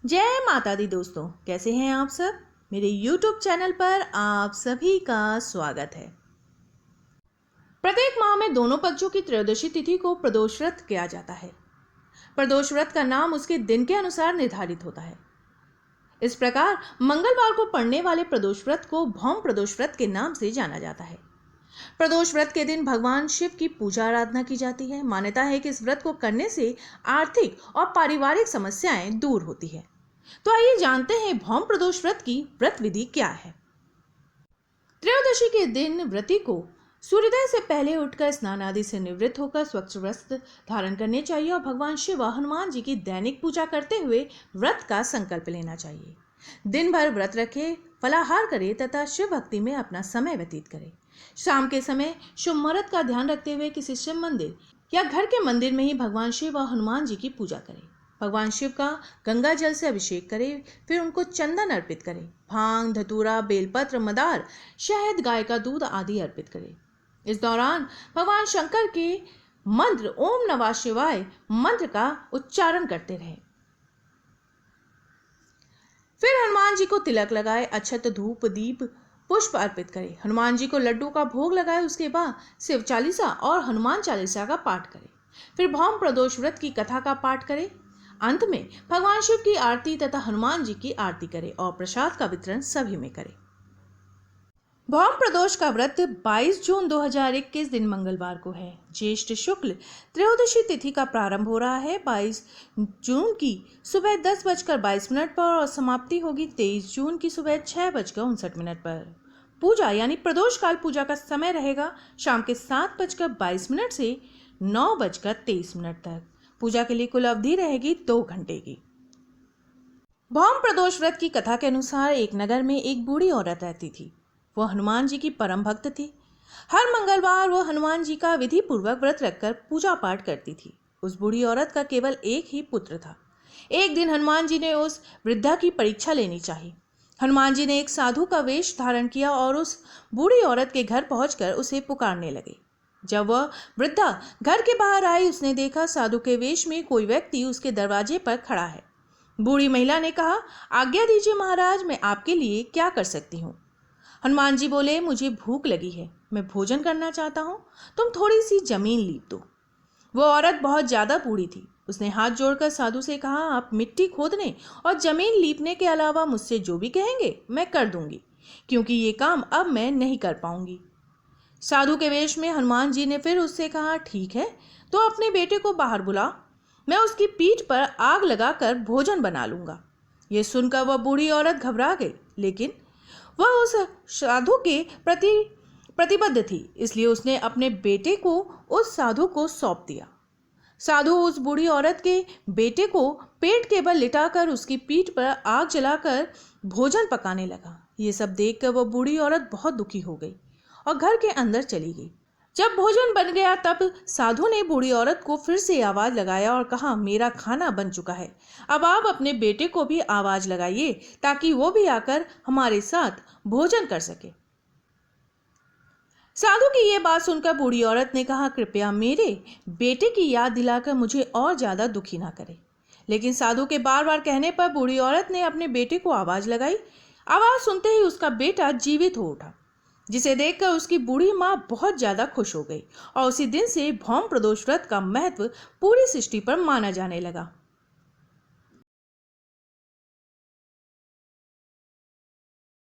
जय माता दी दोस्तों, कैसे हैं आप सब। मेरे YouTube चैनल पर आप सभी का स्वागत है। प्रत्येक माह में दोनों पक्षों की त्रयोदशी तिथि को प्रदोष व्रत किया जाता है। प्रदोष व्रत का नाम उसके दिन के अनुसार निर्धारित होता है। इस प्रकार मंगलवार को पड़ने वाले प्रदोष व्रत को भौम प्रदोष व्रत के नाम से जाना जाता है। प्रदोष व्रत के दिन भगवान शिव की पूजा आराधना की जाती है। मान्यता है कि इस व्रत को करने से आर्थिक और पारिवारिक समस्याएं दूर होती है। तो आइए जानते हैं भौम प्रदोष व्रत की व्रत विधि क्या है। त्रयोदशी के दिन व्रती को सूर्योदय से पहले उठकर स्नान आदि से निवृत्त होकर स्वच्छ वस्त्र धारण करने चाहिए और भगवान शिव व हनुमान जी की दैनिक पूजा करते हुए व्रत का संकल्प लेना चाहिए। दिन भर व्रत रखे, फलाहार करे तथा शिव भक्ति में अपना समय व्यतीत करे। शाम के समय शुभ मुहूर्त का ध्यान रखते हुए किसी शिव मंदिर या घर के मंदिर में ही भगवान शिव व हनुमान जी की पूजा करें। भगवान शिव का गंगा जल से अभिषेक करें, फिर उनको चंदन अर्पित करें। भांग, धतूरा, बेलपत्र, मदार, शहद, गाय का दूध आदि अर्पित करें। इस दौरान भगवान शंकर के मंत्र ओम नमः शिवाय मंत्र का उच्चारण करते रहें। फिर हनुमान जी को तिलक लगाए, अक्षत, धूप, दीप, पुष्प अर्पित करें। हनुमान जी को लड्डू का भोग लगाए। उसके बाद शिव चालीसा और हनुमान चालीसा का पाठ करें। फिर भौम प्रदोष व्रत की कथा का पाठ करें। अंत में भगवान शिव की आरती तथा हनुमान जी की आरती करें और प्रसाद का वितरण सभी में करें। भौम प्रदोष का व्रत 22 जून 2021 दिन मंगलवार को है। ज्येष्ठ शुक्ल त्रयोदशी तिथि का प्रारंभ हो रहा है 22 जून की सुबह 10:22 पर और समाप्ति होगी 23 जून की सुबह 6:59 पर। पूजा यानी प्रदोष काल पूजा का समय रहेगा शाम के 7:22 से 9:23 तक। पूजा के लिए कुल अवधि रहेगी 2 घंटे की। भौम प्रदोष व्रत की कथा के अनुसार एक नगर में एक बूढ़ी औरत रहती थी। वह हनुमान जी की परम भक्त थी। हर मंगलवार वह हनुमान जी का विधि पूर्वक व्रत रखकर पूजा पाठ करती थी। उस बूढ़ी औरत का केवल एक ही पुत्र था। एक दिन हनुमान जी ने उस वृद्धा की परीक्षा लेनी चाहिए। हनुमान जी ने एक साधु का वेश धारण किया और उस बूढ़ी औरत के घर पहुंचकर उसे पुकारने लगे। जब वह वृद्धा घर के बाहर आई, उसने देखा साधु के वेश में कोई व्यक्ति उसके दरवाजे पर खड़ा है। बूढ़ी महिला ने कहा, आज्ञा दीजिए महाराज, मैं आपके लिए क्या कर सकती हूँ। हनुमान जी बोले, मुझे भूख लगी है, मैं भोजन करना चाहता हूँ, तुम थोड़ी सी जमीन लीप दो। वो औरत बहुत ज्यादा बूढ़ी थी। उसने हाथ जोड़कर साधु से कहा, आप मिट्टी खोदने और जमीन लीपने के अलावा मुझसे जो भी कहेंगे मैं कर दूंगी, क्योंकि ये काम अब मैं नहीं कर पाऊंगी। साधु के वेश में हनुमान जी ने फिर उससे कहा, ठीक है, तो अपने बेटे को बाहर बुला, मैं उसकी पीठ पर आग लगाकर भोजन बना लूंगा। ये सुनकर वह बूढ़ी औरत घबरा गई, लेकिन वह उस साधु के प्रति प्रतिबद्ध थी, इसलिए उसने अपने बेटे को उस साधु को सौंप दिया। साधु उस बूढ़ी औरत के बेटे को पेट के बल लिटाकर उसकी पीठ पर आग जलाकर भोजन पकाने लगा। ये सब देखकर वह बूढ़ी औरत बहुत दुखी हो गई और घर के अंदर चली गई। जब भोजन बन गया तब साधु ने बूढ़ी औरत को फिर से आवाज लगाया और कहा, मेरा खाना बन चुका है, अब आप अपने बेटे को भी आवाज लगाइए ताकि वो भी आकर हमारे साथ भोजन कर सके। साधु की ये बात सुनकर बूढ़ी औरत ने कहा, कृपया मेरे बेटे की याद दिलाकर मुझे और ज्यादा दुखी ना करे। लेकिन साधु के बार बार कहने पर बूढ़ी औरत ने अपने बेटे को आवाज लगाई। आवाज सुनते ही उसका बेटा जीवित हो उठा, जिसे देखकर उसकी बूढ़ी माँ बहुत ज्यादा खुश हो गई और उसी दिन से भौम प्रदोष व्रत का महत्व पूरी सृष्टि पर माना जाने लगा।